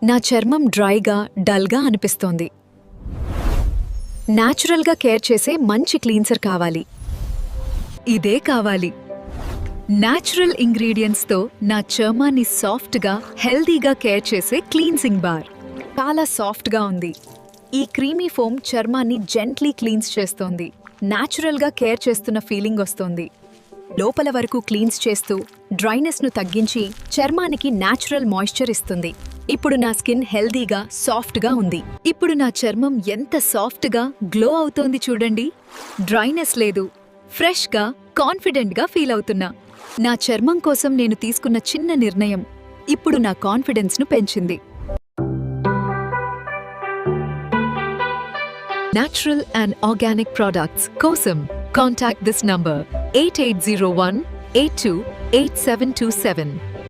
నా చర్మం డ్రైగా, డల్గా అనిపిస్తోంది. న్యాచురల్గా కేర్ చేసే మంచి క్లీన్సర్ కావాలి. ఇదే కావాలి. న్యాచురల్ ఇంగ్రీడియంట్స్తో నా చర్మాన్ని సాఫ్ట్గా, హెల్దీగా కేర్ చేసే క్లీన్సింగ్ బార్. చాలా సాఫ్ట్గా ఉంది. ఈ క్రీమీ ఫోమ్ చర్మాన్ని జెంట్లీ క్లీన్స్ చేస్తోంది. న్యాచురల్గా కేర్ చేస్తున్న ఫీలింగ్ వస్తోంది. లోపల వరకు క్లీన్స్ చేస్తూ డ్రైనెస్ను తగ్గించి చర్మానికి న్యాచురల్ మాయిశ్చర్ ఇస్తుంది. ఇప్పుడు నా స్కిన్ హెల్దీగా, సాఫ్ట్గా ఉంది. ఇప్పుడు నా చర్మం ఎంత సాఫ్ట్గా, గ్లో అవుతోంది చూడండి. డ్రైనెస్ లేదు. ఫ్రెష్గా, కాన్ఫిడెంట్గా ఫీల్ అవుతున్నా. నా చర్మం కోసం నేను తీసుకున్న చిన్న నిర్ణయం ఇప్పుడు నా కాన్ఫిడెన్స్ను పెంచింది. Natural and organic products కోసం contact this number 8801 828727.